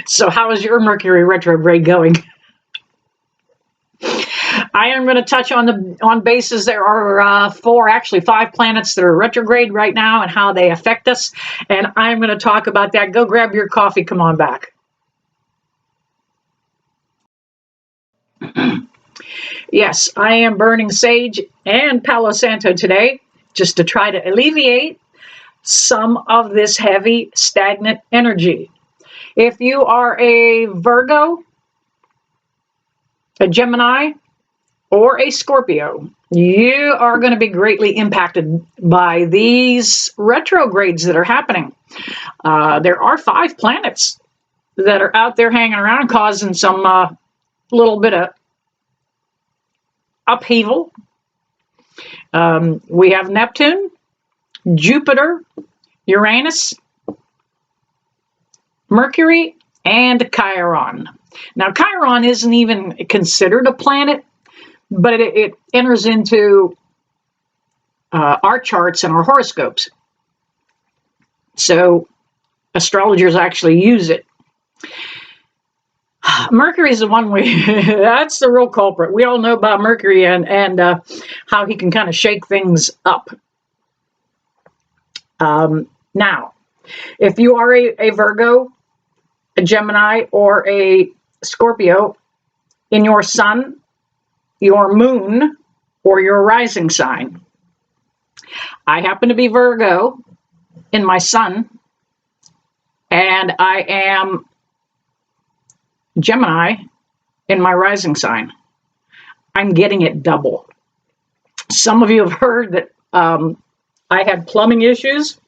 So how is your Mercury retrograde going? I am going to touch on bases. There are actually five planets that are retrograde right now and how they affect us. And I'm going to talk about that. Go grab your coffee. Come on back. Yes, I am burning sage and Palo Santo today just to try to alleviate some of this heavy, stagnant energy. If you are a Virgo, a Gemini, or a Scorpio, you are going to be greatly impacted by these retrogrades that are happening. There are five planets that are out there hanging around causing some little bit of upheaval. We have Neptune, Jupiter, Uranus, Mercury, and Chiron. Now, Chiron isn't even considered a planet, but it enters into our charts and our horoscopes. So astrologers actually use it. Mercury is the one that's the real culprit. We all know about Mercury and how he can kind of shake things up. Now, if you are a Virgo, a Gemini, or a Scorpio, in your sun, your moon, or your rising sign. I happen to be Virgo in my sun, and I am Gemini in my rising sign. I'm getting it double. Some of you have heard that I had plumbing issues.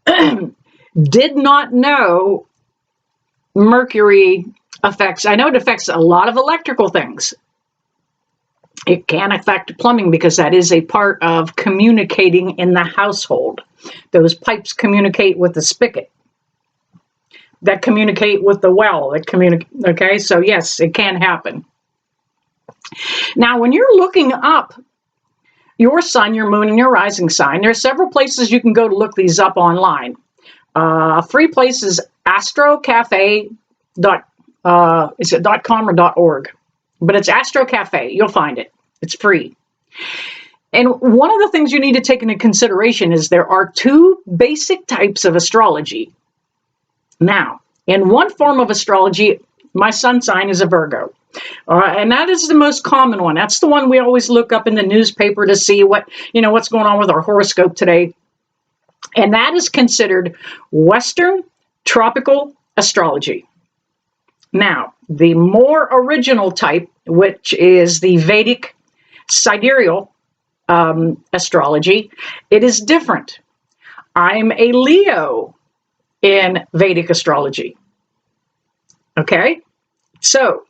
Did not know Mercury affects, I know it affects a lot of electrical things. It can affect plumbing because that is a part of communicating in the household. Those pipes communicate with the spigot, that communicate with the well, that communicate, okay? So yes, it can happen. Now, when you're looking up your sun, your moon, and your rising sign, there are several places you can go to look these up online. Free place is astrocafe.com is it .com or .org? But it's Astro Cafe. You'll find it. It's free. And one of the things you need to take into consideration is there are two basic types of astrology. Now, in one form of astrology, my sun sign is a Virgo. And that is the most common one. That's the one we always look up in the newspaper to see what's going on with our horoscope today. And that is considered Western tropical astrology. Now, the more original type, which is the Vedic sidereal astrology, it is different. I'm a Leo in Vedic astrology. Okay? So,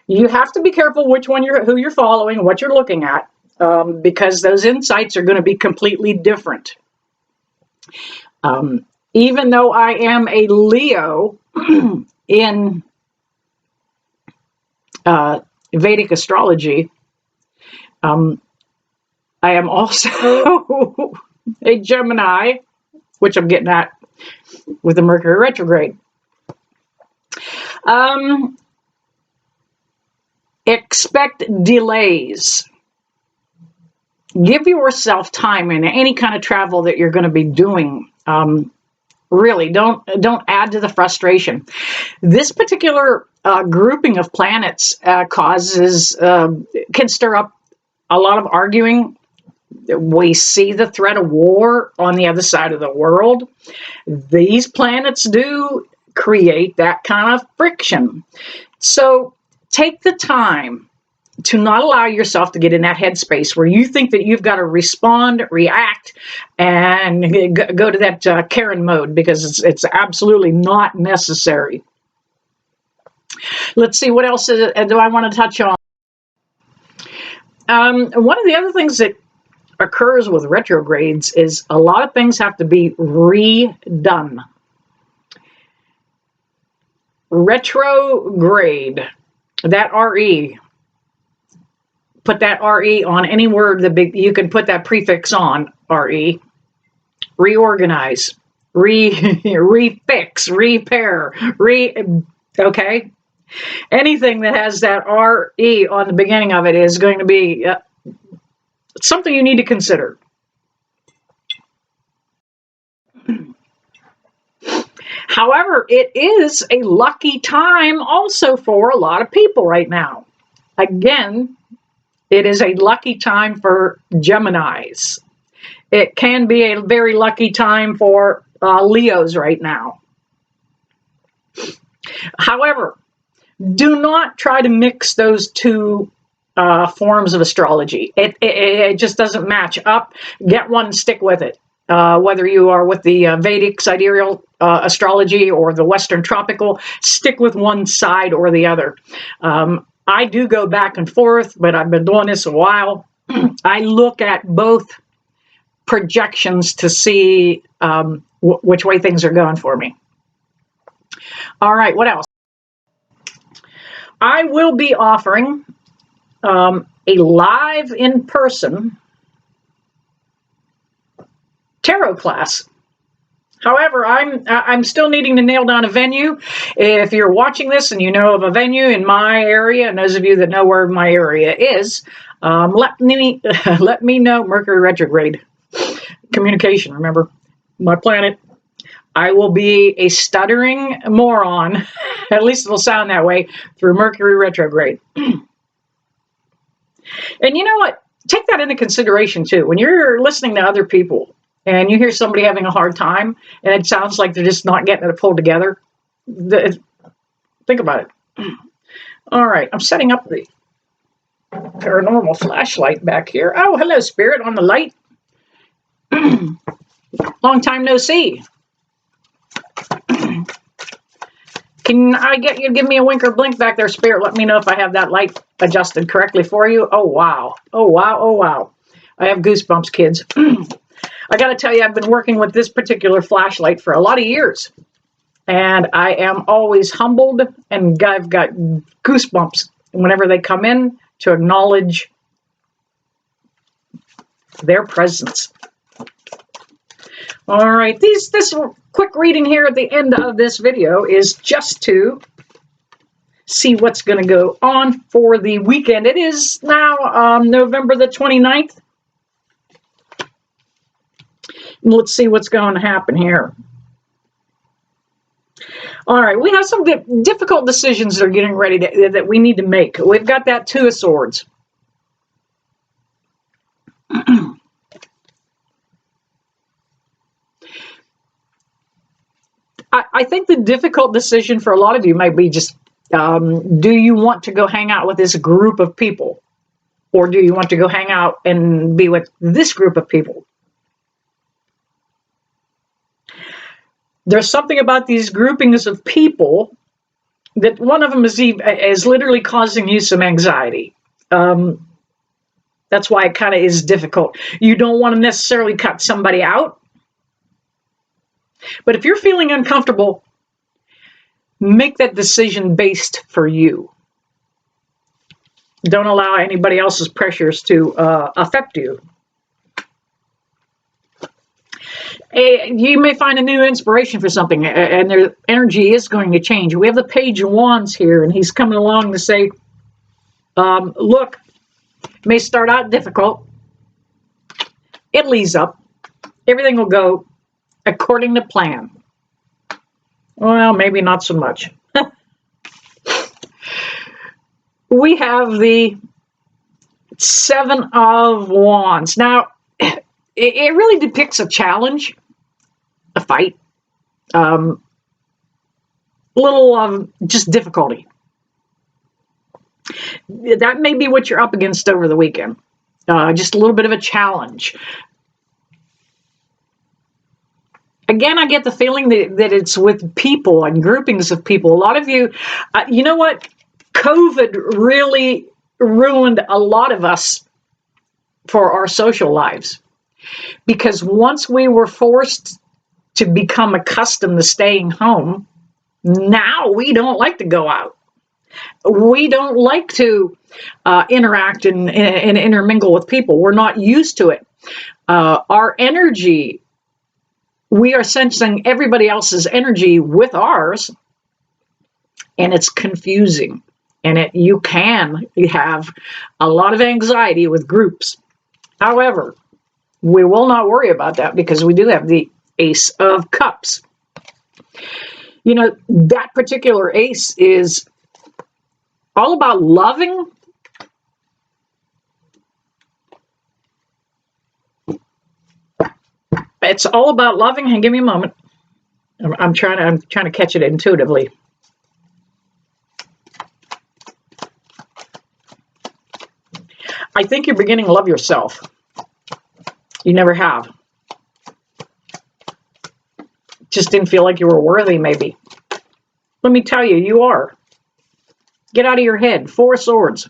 you have to be careful who you're following, what you're looking at, because those insights are going to be completely different. Even though I am a Leo in Vedic astrology, I am also a Gemini, which I'm getting at with the Mercury retrograde. Expect delays. Give yourself time in any kind of travel that you're going to be doing. Really, don't add to the frustration. This particular grouping of planets can stir up a lot of arguing. We see the threat of war on the other side of the world. These planets do create that kind of friction. So take the time to not allow yourself to get in that headspace where you think that you've got to respond, react, and go to that Karen mode, because it's absolutely not necessary. Let's see, what else do I want to touch on? One of the other things that occurs with retrogrades is a lot of things have to be redone. Retrograde, that RE, put that RE on any word you can put that prefix on, RE. Reorganize, refix, repair, okay? Anything that has that R-E on the beginning of it is going to be something you need to consider. However, it is a lucky time also for a lot of people right now. Again, it is a lucky time for Geminis. It can be a very lucky time for Leos right now. However, do not try to mix those two forms of astrology. It just doesn't match up. Get one, stick with it. Whether you are with the Vedic sidereal astrology or the Western tropical, stick with one side or the other. I do go back and forth, but I've been doing this a while. I look at both projections to see which way things are going for me. All right, what else? I will be offering a live in-person tarot class. However, I'm still needing to nail down a venue. If you're watching this and you know of a venue in my area, and those of you that know where my area is, let me know. Mercury retrograde. Communication, remember, my planet. I will be a stuttering moron, at least it'll sound that way, through Mercury retrograde. And you know what? Take that into consideration too. When you're listening to other people and you hear somebody having a hard time and it sounds like they're just not getting it pulled together, think about it. All right, I'm setting up the paranormal flashlight back here. Oh, hello, Spirit, on the light. Long time no see. Can I get you to give me a wink or blink back there, Spirit? Let me know if I have that light adjusted correctly for you. Oh, wow. Oh, wow. Oh, wow. I have goosebumps, kids. I got to tell you, I've been working with this particular flashlight for a lot of years. And I am always humbled, and I've got goosebumps whenever they come in to acknowledge their presence. All right, this quick reading here at the end of this video is just to see what's going to go on for the weekend. It is now November the 29th. Let's see what's going to happen here. All right, we have some difficult decisions that are getting ready that we need to make. We've got that Two of Swords. I think the difficult decision for a lot of you might be just, do you want to go hang out with this group of people? Or do you want to go hang out and be with this group of people? There's something about these groupings of people that one of them is literally causing you some anxiety. That's why it kind of is difficult. You don't want to necessarily cut somebody out. But if you're feeling uncomfortable, make that decision based for you. Don't allow anybody else's pressures to affect you. You may find a new inspiration for something, and their energy is going to change. We have the Page of Wands here, and he's coming along to say, look, it may start out difficult. It'll ease up. Everything will go according to plan. Well, maybe not so much. We have the Seven of Wands. Now, it really depicts a challenge, a fight, little just difficulty. That may be what you're up against over the weekend. Just a little bit of a challenge. Again, I get the feeling that it's with people and groupings of people. A lot of you, you know what? COVID really ruined a lot of us for our social lives. Because once we were forced to become accustomed to staying home, now we don't like to go out. We don't like to interact and intermingle with people. We're not used to it. Our energy we are sensing everybody else's energy with ours, and it's confusing. And you can have a lot of anxiety with groups. However, we will not worry about that because we do have the Ace of Cups. You know, that particular ace is all about loving. It's all about loving. And give me a moment. I'm trying to catch it intuitively. I think you're beginning to love yourself. You never have. Just didn't feel like you were worthy, maybe. Let me tell you, you are. Get out of your head. 4 swords.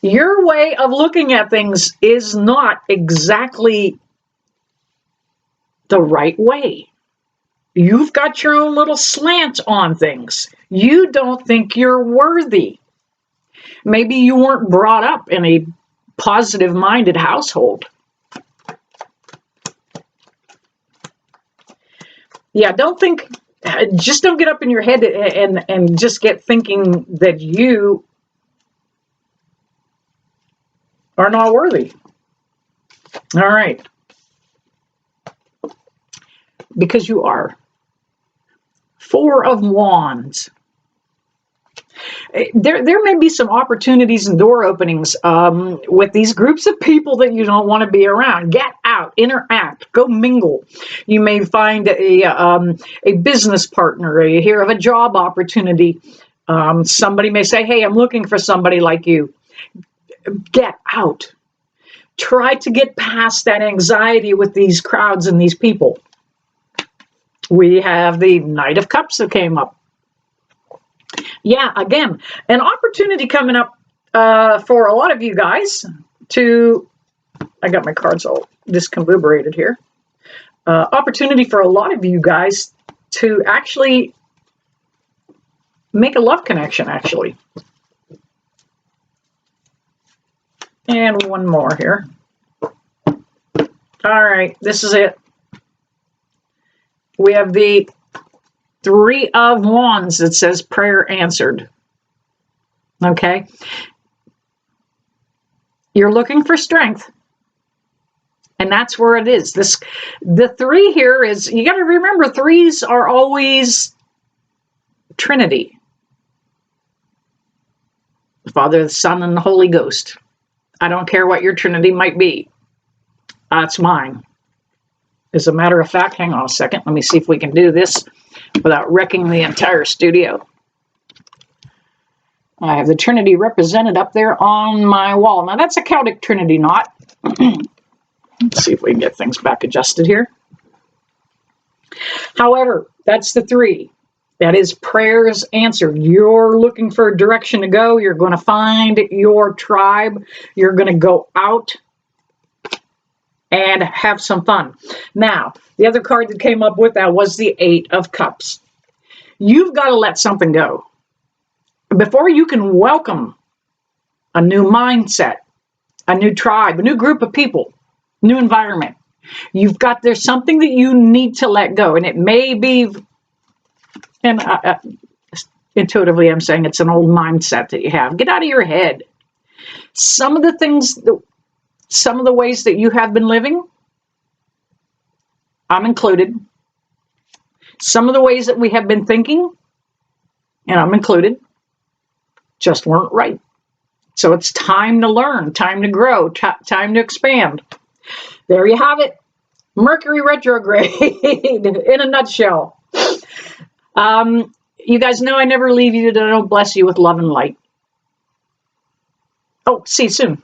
Your way of looking at things is not exactly the right way. You've got your own little slant on things. You don't think you're worthy. Maybe you weren't brought up in a positive-minded household. Yeah, just don't get up in your head and just get thinking that you are not worthy. All right. Because you are. 4 of Wands. There may be some opportunities and door openings with these groups of people that you don't want to be around. Get out, interact, go mingle. You may find a business partner, or you hear of a job opportunity. Somebody may say, hey, I'm looking for somebody like you. Get out. Try to get past that anxiety with these crowds and these people. We have the Knight of Cups that came up. Yeah, again, an opportunity coming up for a lot of you guys to, I got my cards all discombobulated here. Opportunity for a lot of you guys to actually make a love connection, actually. And one more here. All right, this is it. We have the 3 of Wands that says prayer answered. Okay. You're looking for strength. And that's where it is. The 3 here is, you got to remember, 3s are always Trinity. The Father, the Son, and the Holy Ghost. I don't care what your Trinity might be. That's mine. As a matter of fact, hang on a second. Let me see if we can do this without wrecking the entire studio. I have the Trinity represented up there on my wall. Now, that's a Celtic Trinity knot. Let's see if we can get things back adjusted here. However, that's the 3. That is prayers answered. You're looking for a direction to go. You're going to find your tribe. You're going to go out and have some fun. Now, the other card that came up with that was the 8 of Cups. You've got to let something go. Before you can welcome a new mindset, a new tribe, a new group of people, new environment, there's something that you need to let go. And it may be, and intuitively I'm saying it's an old mindset that you have. Get out of your head. Some of the ways that you have been living, I'm included. Some of the ways that we have been thinking, and I'm included, just weren't right. So it's time to learn, time to grow, time to expand. There you have it. Mercury retrograde in a nutshell. You guys know I never leave you. I don't bless you with love and light. Oh, see you soon.